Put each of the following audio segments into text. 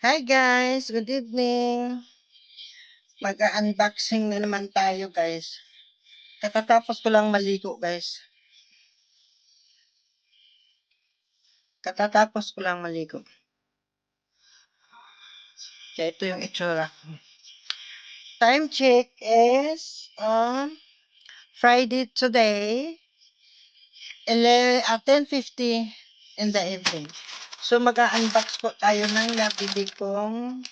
Hi guys, good evening. Mag-unboxing na naman tayo guys. Katatapos ko lang maligo guys. Katatapos ko lang maligo. Kaya ito yung itsura. Time check is Friday today, 10:50 in the evening. So mag-unbox po tayo ng nabili kong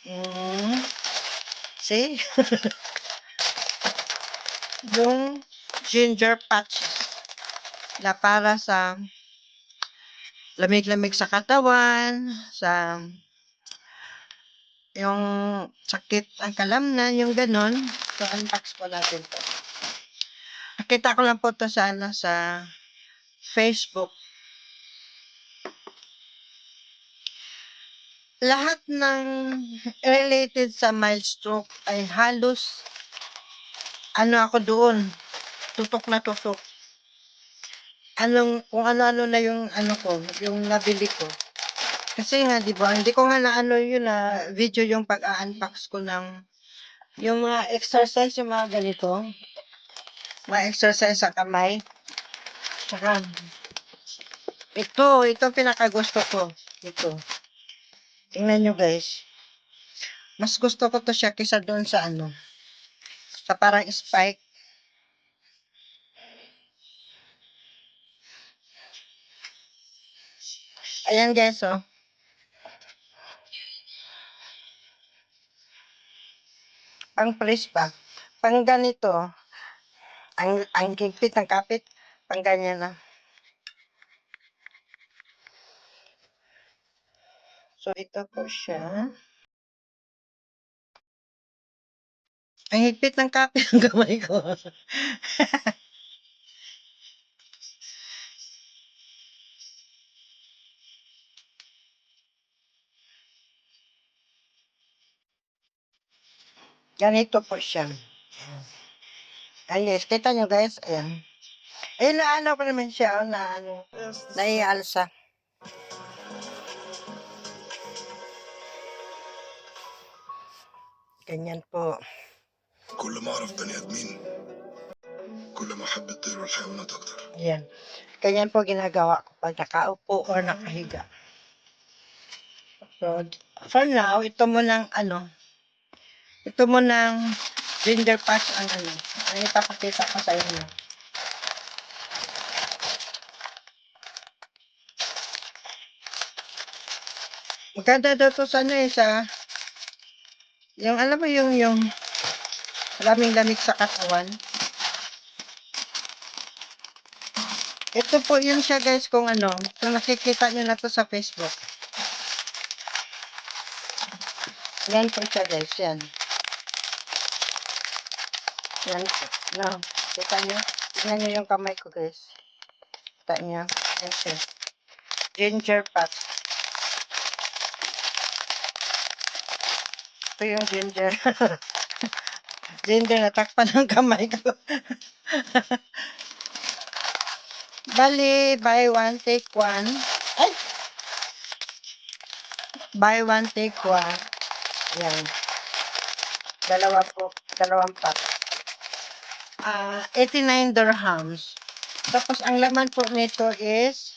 see? Yung ginger patches na para sa lamig-lamig sa katawan, sa yung sakit ang kalamnan, yung gano'n. So, unbox po natin 'to. Nakita ko lang po 'to sa ano, sa Facebook. Lahat ng related sa mild stroke ay halos ano ako doon, tutok na tutok. Kung ano-ano na yung ano ko, yung nabili ko. Kasi nga 'di ba, hindi ko nga naano yun na video yung pag-a-unbox ko ng yung mga exercise, yung mga ganito, mga exercise sa kamay. Tsaka ito pinakagusto ko. Ito. Tingnan nyo guys. Mas gusto ko to siya kaysa doon sa ano. Sa parang spike. Ayan guys oh. Pang press pa. Pang ganito. Ang higpit ng kapit. Pang ganyan na. So ito po siya. Ang higpit ng kapit ng kamay ko. Ganito po siya. Ayun, kita nyo guys. Ayan. Ayun na ano pa naman siya. Oh, na ano. Naialsa. Ganyan po. كل ما أعرف بني آدمين كل ما أحب الطير والحيوانات أكتر. Ayan. Ganyan po ginagawa ko pag nakaupo or nakahiga. So, for now, ito mo ng ginger patch ang ano, ang ipapakita ko sa inyo. Maganda daw to sa ano sa, yung alam mo yung lamig-lamig sa katawan. Ito po yun siya guys kung nakikita nyo na to sa Facebook. Yan po siya guys, yan. Yan po. No, kita nyo? Tingnan nyo yung kamay ko guys. Kita nyo? Yan siya. Ginger patch. Ito yung ginger. Ginger, natakpan ng kamay ko. Bali, buy one, take one. Ay! Buy one, take one. Yan. Dalawang pack. 89 dirhams. Tapos, ang laman po nito is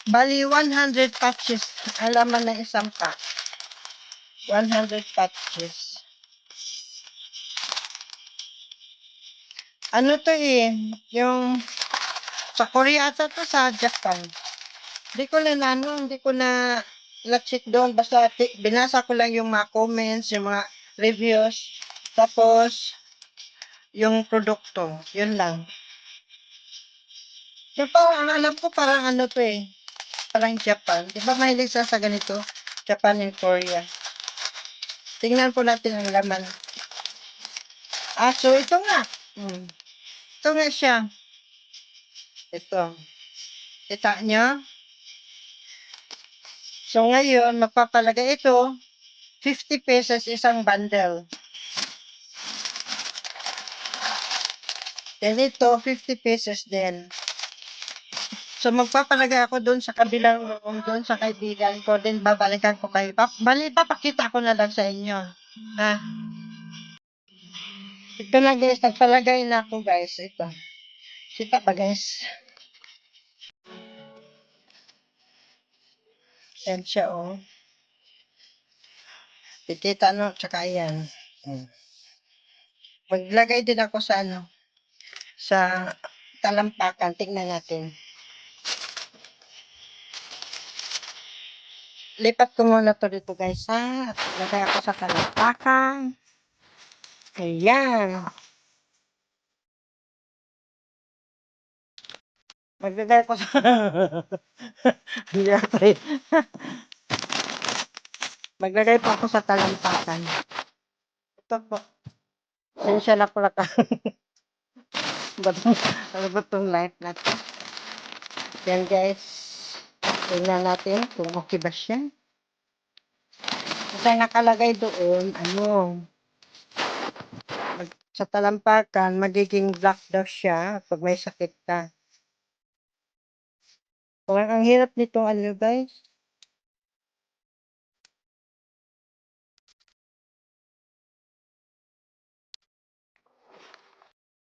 bali 100 patches. Ang laman ng isang pack. 100 patches. Ano to yung sa Korea ata to sa Japan. Hindi ko na na-check doon. Basta binasa ko lang yung mga comments, yung mga reviews. Tapos, yung produkto. Yun lang. Yung parang, ang alam ko parang ano to parang Japan. Di ba mahilig sa ganito? Japan and Korea. Tingnan po natin ang laman. So ito nga. Ito nga siya. Ito. Kita nyo? So ngayon, magpapalagay ito, 50 pesos isang bundle. Then ito, 50 pesos din. So, magpapalagay ako doon sa kabilang room, doon sa kaibigan ko, then babalikan ko kayo. Papakita ko na lang sa inyo. Ha? Ito na guys, nagpalagay na ako guys. Ito. Sita pa guys. Yan siya oh. Titita no, tsaka yan. Maglagay din ako sa ano, sa talampakan. Tingnan natin. Lipat ko muna to dito guys ha. At lagay ako sa talampakan. Ayan. Maglagay ko sa... Hindi ako eh. Maglagay pa ako sa talampakan. Ito po. Sensya na pala ka. Ano ba itong light na to? Yan guys. Tingnan natin kung okay ba siya. Kasi nakalagay doon, ano, sa talampakan, magiging black daw siya pag may sakit ka. Kung ang hirap nito, ano guys?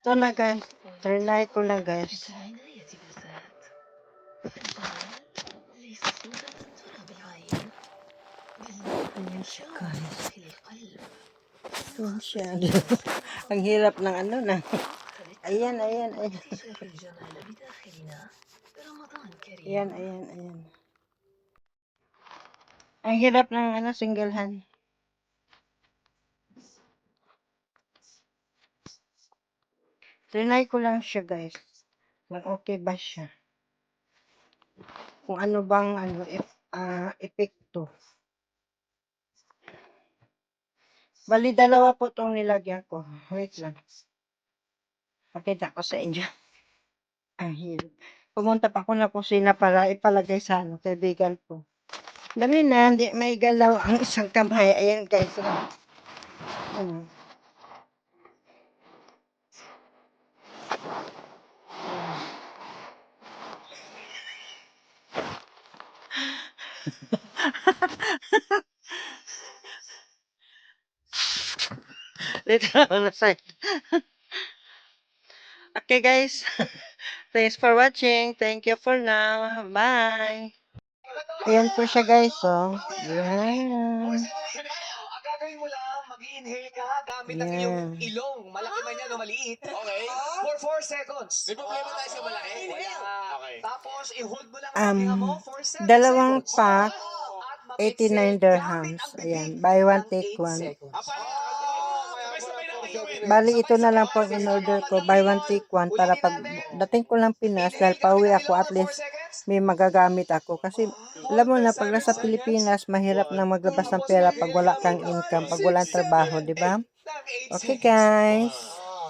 Ito na guys. Trinay ko na guys. Ayan siya guys. Ayan siya. Ang hirap ng ano na. Ayan, ayan, ayan. Ayan, ayan, ayan. Ang hirap ng ano, single hand. Trinay ko lang siya guys. Mag okay ba siya? Kung ano bang ano, epekto. Bali, dalawa po itong nilagyan ko. Wait lang. Pakita ko sa inyo. Ang hirap. Pumunta pa ako na kusina para ipalagay sa ano, kaibigan ko. Dami na, hindi may galaw ang isang kamay. Ayan guys. Hmm. Dito ako na side. Okay guys. Thanks for watching. Thank you for now. Bye. Ayan po siya guys. Oh. Ayan. Ang gagawin mo lang, mag-inhale ka gamit ang Ayan. iyong ilong. Malaki man yan o maliit. Okay. For 4 seconds. May problema tayo sa malaki? Wala. Okay. Tapos, i-hold mo lang ang hininga mo for 7 Dalawang seconds. pack, At 89 mag-exhale dirhams. gamit ang Ayan. bibig Buy one, ng take 8 one. seconds. Sabay-sabay natin gawin. Bali, ito na lang po in order ko. Buy one, take one. Para pag dating ko lang Pinas, dahil pauwi ako, at least may magagamit ako. Kasi, alam mo na, pag nasa Pilipinas, mahirap na maglabas ng pera pag wala kang income, pag walang trabaho, di ba? Okay, guys.